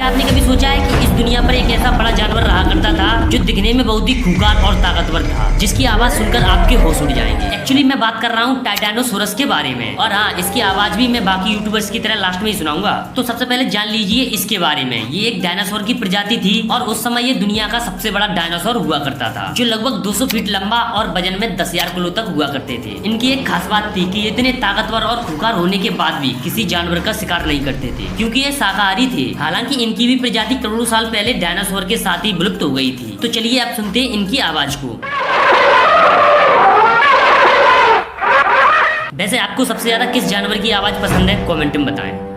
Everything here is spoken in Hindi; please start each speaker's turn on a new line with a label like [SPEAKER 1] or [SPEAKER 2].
[SPEAKER 1] आपने कभी सोचा है कि इस दुनिया पर एक ऐसा बड़ा जानवर रहा करता था जो दिखने में बहुत ही खूंखार और ताकतवर था, जिसकी आवाज सुनकर आपके होश उड़ जाएंगे। एक्चुअली मैं बात कर रहा हूँ टाइटैनोसोरस के बारे में। और हाँ, इसकी आवाज भी मैं बाकी यूट्यूबर्स की तरह लास्ट में ही सुनाऊंगा। तो सबसे पहले जान लीजिए इसके बारे में। ये एक डायनासोर की प्रजाति थी और उस समय ये दुनिया का सबसे बड़ा डायनासोर हुआ करता था, जो लगभग 200 फीट लंबा और वजन में 10,000 किलो तक हुआ करते थे। इनकी एक खास बात थी कि इतने ताकतवर और खूंखार होने के बाद भी किसी जानवर का शिकार नहीं करते थे, क्योंकि ये शाकाहारी थे। हालांकि इनकी भी प्रजाति करोड़ों साल पहले डायनासोर के साथ ही विलुप्त हो गई थी। तो चलिए आप सुनते हैं इनकी आवाज को। वैसे आपको सबसे ज्यादा किस जानवर की आवाज पसंद है, कमेंट में बताएं।